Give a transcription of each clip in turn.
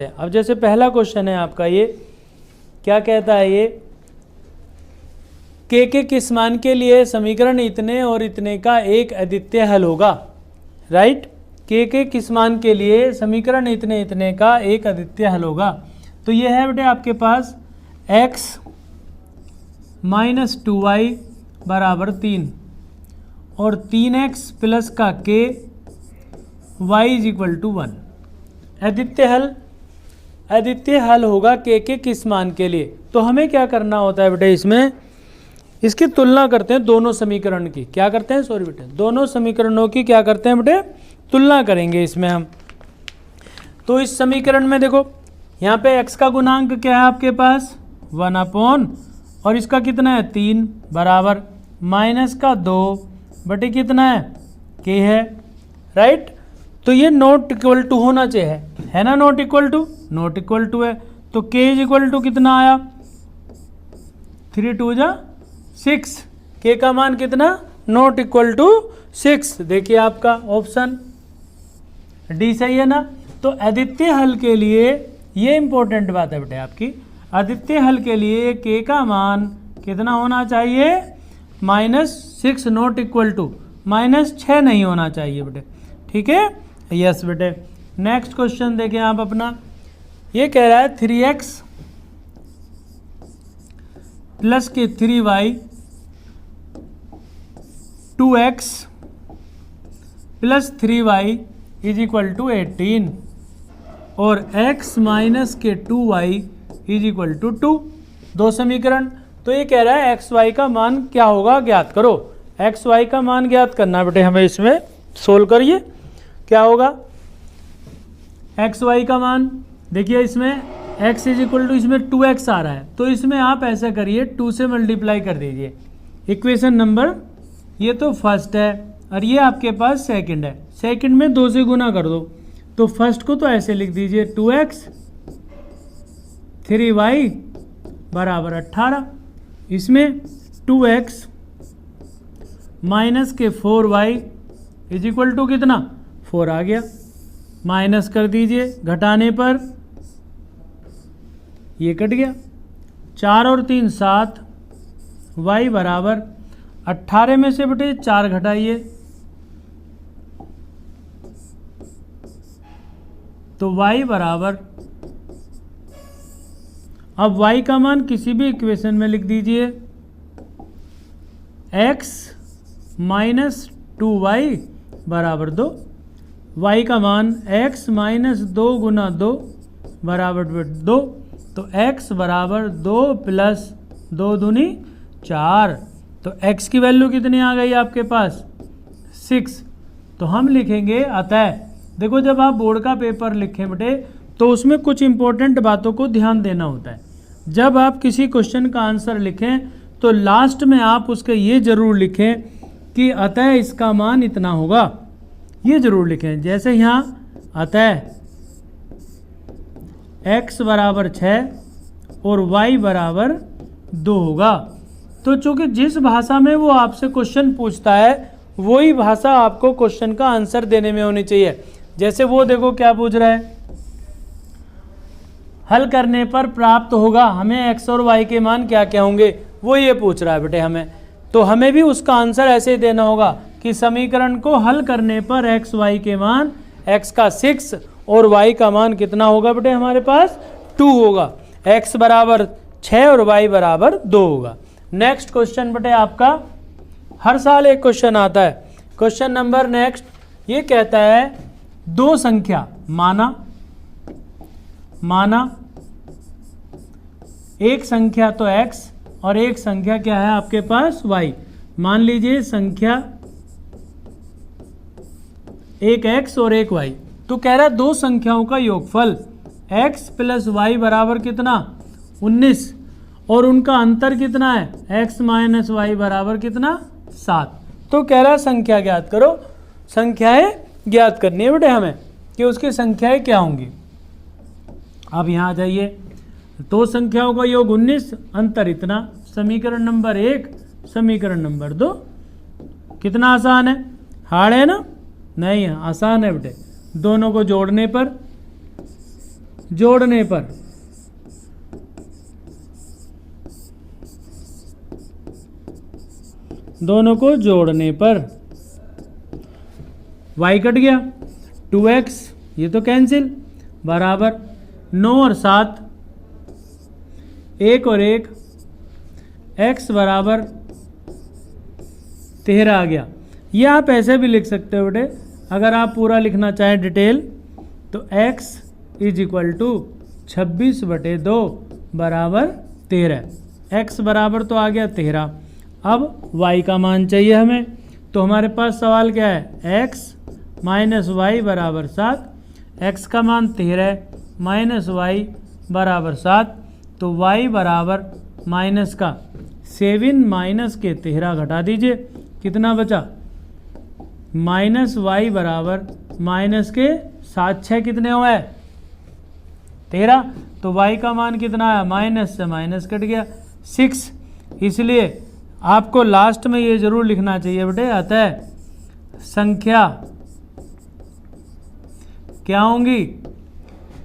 अब जैसे पहला क्वेश्चन है आपका, ये क्या कहता है, ये के किस मान के लिए समीकरण इतने और इतने का एक अद्वितीय हल होगा। राइट, के किस मान के लिए समीकरण इतने इतने का एक अद्वितीय हल होगा। तो ये है बेटे आपके पास x माइनस 2y बराबर 3 और 3x प्लस का k y is equal to 1। अद्वितीय हल होगा के किस मान के लिए। तो हमें क्या करना होता है बेटे, इसमें इसकी तुलना करते हैं दोनों समीकरण की। क्या करते हैं, सॉरी बेटे, दोनों समीकरणों की क्या करते हैं बेटे, तुलना करेंगे इसमें हम। तो इस समीकरण में देखो, यहाँ पे x का गुणांक क्या है आपके पास 1/, और इसका कितना है 3 बराबर माइनस का 2 बटे कितना है k है। राइट, तो ये नॉट इक्वल टू होना चाहिए, है ना, नॉट इक्वल टू है। तो k इज इक्वल टू कितना आया 3 2 6, k का मान कितना, नॉट इक्वल टू 6। देखिए आपका ऑप्शन डी सही है ना। तो अद्वितीय हल के लिए ये इंपॉर्टेंट बात है बेटे आपकी, अद्वितीय हल के लिए k का मान कितना होना चाहिए -6, नॉट इक्वल टू -6 नहीं होना चाहिए बेटे। ठीक है, यस बेटे। नेक्स्ट क्वेश्चन देखें आप अपना, ये कह रहा है 3x प्लस के 3y 2x plus 3y is equal to 18 और x माइनस के 2y इज इक्वल टू 2। दो समीकरण। तो ये कह रहा है एक्स वाई का मान क्या होगा ज्ञात करो। एक्स वाई का मान ज्ञात करना बेटे हमें, इसमें सोल्व करिए क्या होगा एक्स वाई का मान। देखिए इसमें x इज इक्वल टू, इसमें 2x आ रहा है, तो इसमें आप ऐसा करिए 2 से मल्टीप्लाई कर दीजिए। इक्वेशन नंबर ये तो फर्स्ट है और ये आपके पास सेकंड है, सेकंड में 2 से गुना कर दो। तो फर्स्ट को तो ऐसे लिख दीजिए 2x 3y बराबर 18, इसमें 2x माइनस के 4y इज इक्वल टू कितना 4 आ गया, माइनस कर दीजिए, घटाने पर ये कट गया, 4 और 3 7, y बराबर 18 में से बेटे 4 घटाइए तो y बराबर, अब y का मान किसी भी इक्वेशन में लिख दीजिए, x माइनस 2y बराबर 2। y का मान x माइनस 2 गुना 2 बराबर 2। तो x बराबर 2 प्लस 2 दूनी 4। तो x की वैल्यू कितनी आ गई आपके पास 6। तो हम लिखेंगे अतः, देखो जब आप बोर्ड का पेपर लिखें बेटे तो उसमें कुछ इंपॉर्टेंट बातों को ध्यान देना होता है। जब आप किसी क्वेश्चन का आंसर लिखें तो लास्ट में आप उसके ये जरूर लिखें कि अतः इसका मान इतना होगा, ये जरूर लिखें। जैसे यहाँ अतः x बराबर 6 और y बराबर 2 होगा। तो चूंकि जिस भाषा में वो आपसे क्वेश्चन पूछता है वही भाषा आपको क्वेश्चन का आंसर देने में होनी चाहिए। जैसे वो देखो क्या पूछ रहा है, हल करने पर प्राप्त होगा, हमें x और y के मान क्या क्या होंगे, वो ये पूछ रहा है बेटे हमें। तो हमें भी उसका आंसर ऐसे ही देना होगा कि समीकरण को हल करने पर x y के मान, x का 6 और y का मान कितना होगा बेटे हमारे पास 2 होगा, x बराबर 6 और y बराबर 2 होगा। नेक्स्ट क्वेश्चन बेटे आपका, हर साल एक क्वेश्चन आता है। क्वेश्चन नंबर नेक्स्ट ये कहता है दो संख्या माना एक संख्या तो x और एक संख्या क्या है आपके पास y। मान लीजिए संख्या एक x और एक y। तो कह रहा है दो संख्याओं का योगफल x प्लस y बराबर कितना 19 और उनका अंतर कितना है x माइनस y बराबर कितना 7। तो कह रहा है संख्या ज्ञात करो। संख्याएं ज्ञात करनी है बेटे हमें कि उसकी संख्याएं क्या होंगी। अब यहाँ आ जाइए, दो संख्याओं का योग 19, अंतर इतना। समीकरण नंबर 1 समीकरण नंबर 2, कितना आसान है, हार्ड है ना, नहीं है, आसान है बेटे। दोनों को जोड़ने पर जोड़ने पर दोनों को जोड़ने पर y कट गया, 2x ये तो कैंसिल, बराबर 9 और 7, 1 और 1, x बराबर 13 आ गया। ये आप ऐसे भी लिख सकते हो बेटे, अगर आप पूरा लिखना चाहें डिटेल तो x इज इक्वल टू 26/2 बराबर 13, x बराबर तो आ गया 13। अब y का मान चाहिए हमें, तो हमारे पास सवाल क्या है, x माइनस वाई बराबर 7, x का मान 13 माइनस वाई बराबर 7, तो y बराबर माइनस का 7 माइनस के 13 घटा दीजिए, कितना बचा, माइनस वाई बराबर माइनस के 7 6 कितने हुए 13, तो y का मान कितना है, माइनस से माइनस कट गया 6। इसलिए आपको लास्ट में ये जरूर लिखना चाहिए बेटे, अतः संख्या क्या होंगी,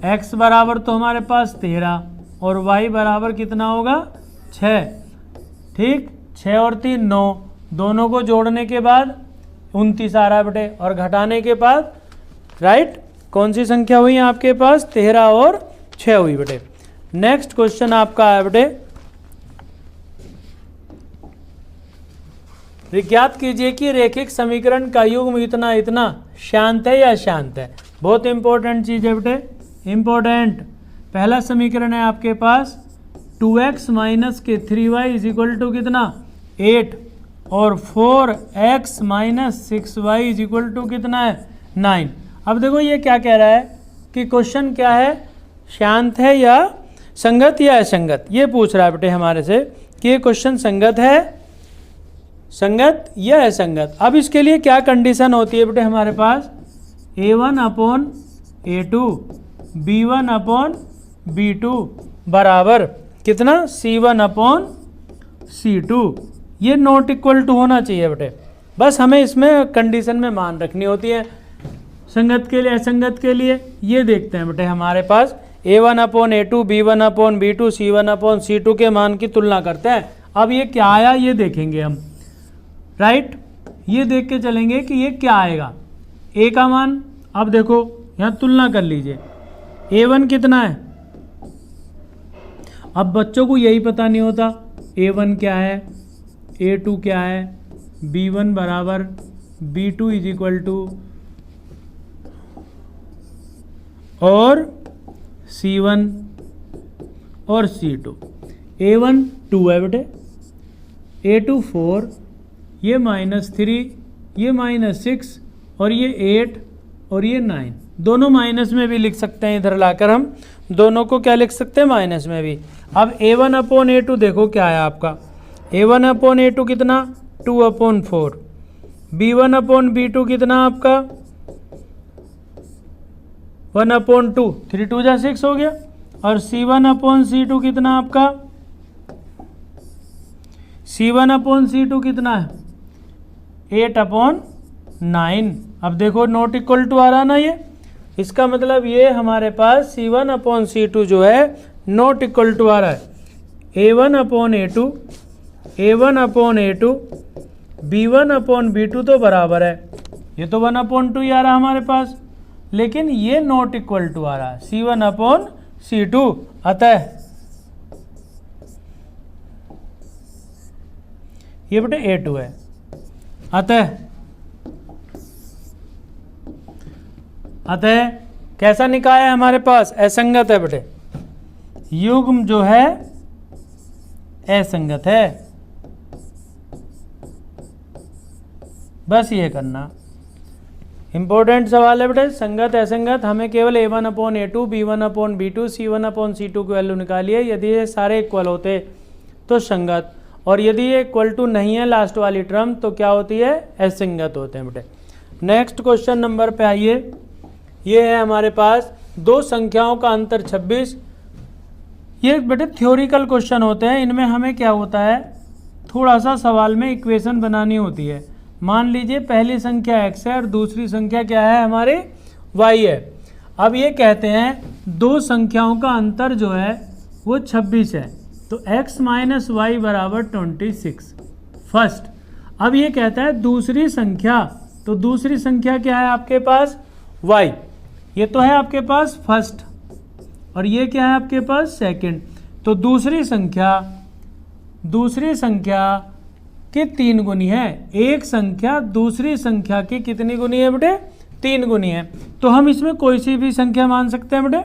x बराबर तो हमारे पास 13 और y बराबर कितना होगा 6, ठीक, 6 और 3 9, दोनों को जोड़ने के बाद 29 आ रहा है बेटे, और घटाने के बाद राइट कौन सी संख्या हुई आपके पास, 13 और 6 हुई बेटे। नेक्स्ट क्वेश्चन आपका है बेटे, ज्ञात कीजिए कि रेखिक समीकरण का युग्म इतना इतना शांत है या अशांत है। बहुत इंपॉर्टेंट चीज है बेटे, इंपॉर्टेंट। पहला समीकरण है आपके पास 2x माइनस के 3y इज इक्वल टू कितना 8 और 4x minus 6y is equal to कितना है 9। अब देखो ये क्या कह रहा है कि क्वेश्चन क्या है, शांत है या संगत या असंगत, ये पूछ रहा है बेटे हमारे से कि ये क्वेश्चन संगत है, संगत या असंगत। अब इसके लिए क्या कंडीशन होती है बेटे हमारे पास, a1/a2 b1/b2 बराबर कितना c1/c2, ये नॉट इक्वल टू होना चाहिए बेटे, बस हमें इसमें कंडीशन में मान रखनी होती है। संगत के लिए असंगत के लिए ये देखते हैं बेटे, हमारे पास a1/a2 b1/b2 c1/c2 के मान की तुलना करते हैं। अब ये क्या आया ये देखेंगे हम, राइट, ये देख के चलेंगे कि ये क्या आएगा। a का मान, अब देखो यहाँ तुलना कर लीजिए, a1 कितना है, अब बच्चों को यही पता नहीं होता a1 क्या है, a2 क्या है, b1 बराबर b2 इज इक्वल टू और c1 और c2, a1 2 है बेटे, a2 4, ये -3, ये -6 और ये 8 और ये 9, दोनों माइनस में भी लिख सकते हैं, इधर लाकर हम दोनों को क्या लिख सकते हैं माइनस में भी। अब a1/a2 देखो क्या है आपका, a1/a2 कितना 2/4, b1/b2 कितना आपका 1/2, 3 2 जा 6 हो गया, और c1/c2 कितना आपका, c1/c2 कितना है 8/9। अब देखो नॉट इक्वल टू आ रहा ना ये, इसका मतलब ये हमारे पास c1/c2 जो है नॉट इक्वल टू आ रहा है a1/a2 b1/b2 तो बराबर है, ये तो 1/2 ही आ रहा है हमारे पास, लेकिन ये नॉट इक्वल टू आ रहा है c1/c2, अतः ये बेटे a2 है, अतः कैसा निकाय है हमारे पास, असंगत है बेटे, युग्म जो है असंगत है, बस ये करना। इंपॉर्टेंट सवाल है बेटे, संगत असंगत, हमें केवल a1/a2 b1/b2 c1/c2 की वैल्यू निकाली है। यदि ये सारे इक्वल होते तो संगत, और यदि ये इक्वल टू नहीं है लास्ट वाली टर्म तो क्या होती है, असंगत होते हैं बेटे। नेक्स्ट क्वेश्चन नंबर पे आइए, ये है हमारे पास दो संख्याओं का अंतर 26। ये बेटे थ्योरिकल क्वेश्चन होते हैं, इनमें हमें क्या होता है, थोड़ा सा सवाल में इक्वेशन बनानी होती है। मान लीजिए पहली संख्या x है और दूसरी संख्या क्या है हमारी y है। अब ये कहते हैं दो संख्याओं का अंतर जो है वो 26 है, तो x माइनस वाई बराबर 26 फर्स्ट। अब ये कहता है दूसरी संख्या, तो दूसरी संख्या क्या है आपके पास y, ये तो है आपके पास फर्स्ट और ये क्या है आपके पास सेकंड। तो दूसरी संख्या की 3 गुनी है, एक संख्या दूसरी संख्या की कितनी गुनी है बेटे 3 गुनी है। तो हम इसमें कोई सी भी संख्या मान सकते हैं बेटे।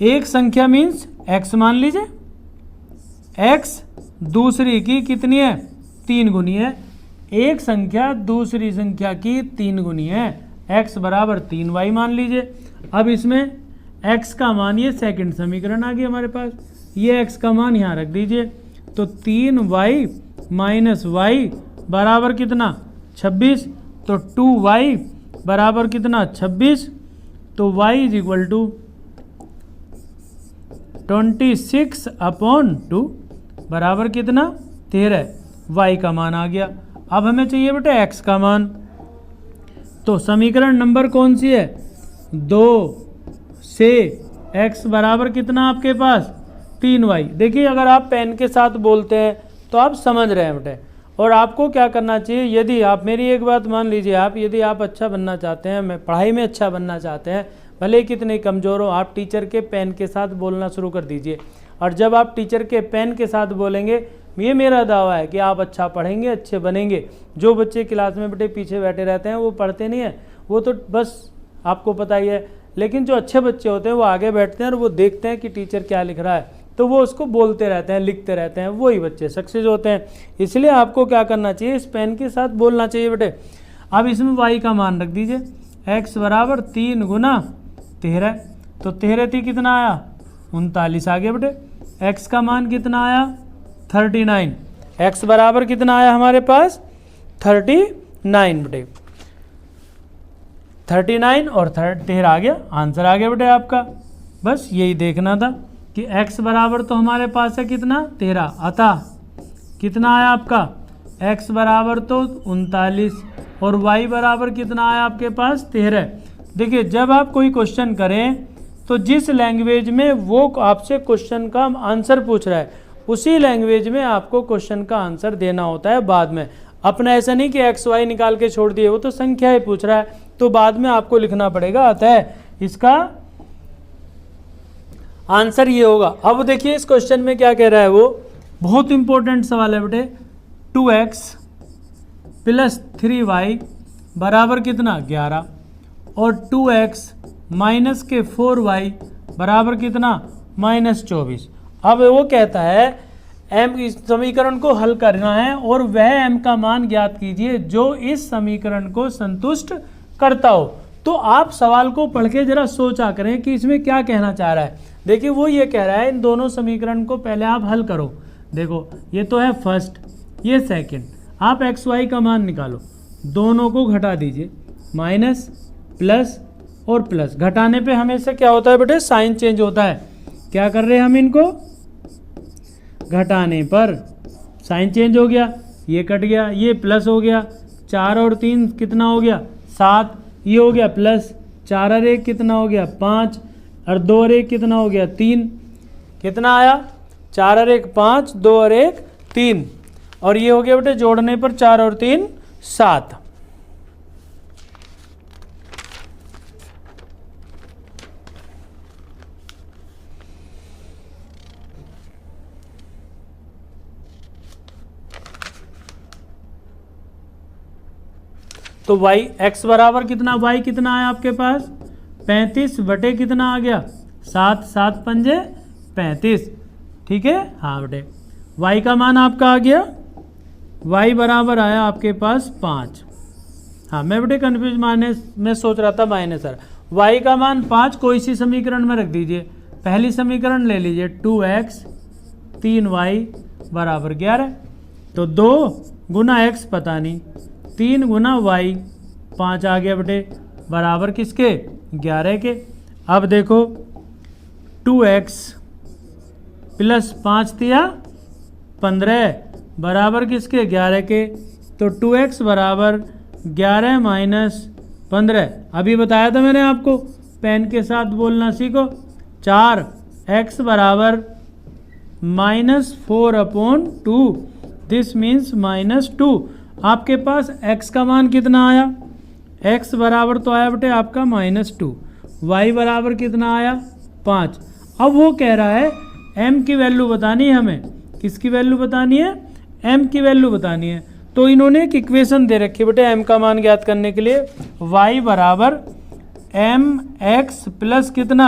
एक संख्या मीन्स x मान लीजिए, x दूसरी की कितनी है 3 गुनी है, एक संख्या दूसरी संख्या की 3 गुनी है, x बराबर 3y मान लीजिए। अब इसमें x का मान, ये सेकंड समीकरण आ गया हमारे पास, ये x का मान यहाँ रख दीजिए, तो 3y माइनस वाई बराबर कितना 26, तो 2y बराबर कितना 26, तो y इज इक्वल टू 26/2 बराबर कितना 13, y का मान आ गया। अब हमें चाहिए बेटे x का मान, तो समीकरण नंबर कौन सी है 2 से x बराबर कितना आपके पास 3y। देखिए अगर आप पेन के साथ बोलते हैं तो आप समझ रहे हैं बेटे, और आपको क्या करना चाहिए, यदि आप मेरी एक बात मान लीजिए, आप यदि आप अच्छा बनना चाहते हैं, मैं पढ़ाई में अच्छा बनना चाहते हैं, भले ही कितने कमज़ोर हो, आप टीचर के पेन के साथ बोलना शुरू कर दीजिए। और जब आप टीचर के पेन के साथ बोलेंगे, ये मेरा दावा है कि आप अच्छा पढ़ेंगे, अच्छे बनेंगे। जो बच्चे क्लास में बेटे पीछे बैठे रहते हैं वो पढ़ते नहीं है, वो तो बस आपको पता ही है, लेकिन जो अच्छे बच्चे होते हैं वो आगे बैठते हैं और वो देखते हैं कि टीचर क्या लिख रहा है, तो वो उसको बोलते रहते हैं, लिखते रहते हैं, वही बच्चे सक्सेस होते हैं। इसलिए आपको क्या करना चाहिए, इस पेन के साथ बोलना चाहिए बेटे। अब इसमें y का मान रख दीजिए, x बराबर 3 गुना 13, तो 13 थी कितना आया 39 आ गया बेटे। x का मान कितना आया 39, x बराबर कितना आया हमारे पास 39 बेटे, 39 और 13 आ गया, आंसर आ गया बेटे आपका। बस यही देखना था कि x बराबर तो हमारे पास है कितना 13, अतः कितना आया आपका x बराबर तो 39 और y बराबर कितना आया आपके पास 13। देखिए जब आप कोई क्वेश्चन करें तो जिस लैंग्वेज में वो आपसे क्वेश्चन का आंसर पूछ रहा है, उसी लैंग्वेज में आपको क्वेश्चन का आंसर देना होता है बाद में। अपना ऐसा नहीं कि x y निकाल के छोड़ दिए, वो तो संख्या ही पूछ रहा है तो बाद में आपको लिखना पड़ेगा, अतः इसका आंसर ये होगा। अब देखिए इस क्वेश्चन में क्या कह रहा है, वो बहुत इंपॉर्टेंट सवाल है बेटे। 2x प्लस 3y बराबर कितना 11 और 2x माइनस के 4y बराबर कितना -24। अब वो कहता है m इस समीकरण को हल करना है और वह m का मान ज्ञात कीजिए जो इस समीकरण को संतुष्ट करता हो। तो आप सवाल को पढ़ के जरा सोचा करें कि इसमें क्या कहना चाह रहा है। देखिए वो ये कह रहा है इन दोनों समीकरण को पहले आप हल करो। देखो ये तो है फर्स्ट, ये सेकंड, आप एक्स वाई का मान निकालो, दोनों को घटा दीजिए, माइनस प्लस और प्लस। घटाने पे हमेशा क्या होता है बेटे, साइन चेंज होता है। क्या कर रहे हैं हम, इनको घटाने पर साइन चेंज हो गया, ये कट गया, ये प्लस हो गया, 4 और 3 कितना हो गया 7, ये हो गया प्लस, 4 और 1 कितना हो गया 5 और 2 और 1 कितना हो गया 3, कितना आया 4 और 1 5, 2 और 1 3, और ये हो गया बेटे जोड़ने पर 4 और 3 7। तो y x बराबर कितना, y कितना आया आपके पास 35 बटे कितना आ गया 7, 7 पंजे 35, ठीक है। हाँ बेटे y का मान आपका आ गया, y बराबर आया आपके पास 5। हाँ मैं बेटे कन्फ्यूज माने मैं सोच रहा था माइनस सर, y का मान 5 कोई सी समीकरण में रख दीजिए। पहली समीकरण ले लीजिए 2x 3y बराबर 11, तो 2 गुना x पता नहीं, 3 गुना y 5 आ गया बेटे बराबर किसके 11 के। अब देखो 2x प्लस 5 दिया 15 बराबर किसके 11 के, तो 2x बराबर 11 माइनस 15। अभी बताया था मैंने आपको पेन के साथ बोलना सीखो। 4x बराबर -4/2, दिस मीन्स -2। आपके पास x का मान कितना आया? x बराबर तो आया बेटे आपका -2, y बराबर कितना आया? 5। अब वो कह रहा है m की वैल्यू बतानी है हमें। किसकी वैल्यू बतानी है? m की वैल्यू बतानी है। तो इन्होंने एक इक्वेशन दे रखी है बेटे m का मान ज्ञात करने के लिए। y बराबर mx प्लस कितना?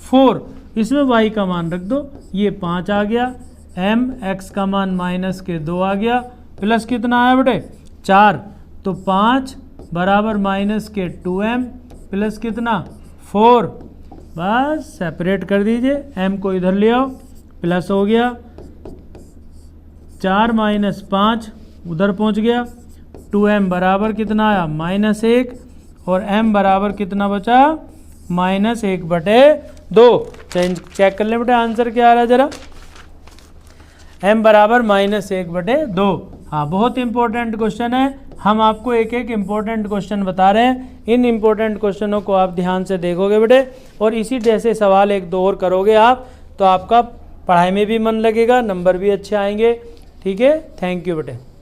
4। इसमें y का मान रख दो, ये 5 आ गया, mx का मान -2 आ गया, प्लस कितना आया बेटे? 4। तो 5 बराबर -2m प्लस कितना? 4। बस सेपरेट कर दीजिए, m को इधर ले आओ, प्लस हो गया, 4 - 5 उधर पहुंच गया, 2m बराबर कितना आया? -1, और m बराबर कितना बचा? -1/2। चेक कर लें बेटा आंसर क्या आ रहा है जरा। m बराबर -1/2। हाँ, बहुत इंपॉर्टेंट क्वेश्चन है। हम आपको एक एक इम्पोर्टेंट क्वेश्चन बता रहे हैं। इन इम्पोर्टेंट क्वेश्चनों को आप ध्यान से देखोगे बेटे, और इसी जैसे सवाल 1-2 और करोगे आप, तो आपका पढ़ाई में भी मन लगेगा, नंबर भी अच्छे आएंगे। ठीक है, थैंक यू बेटे।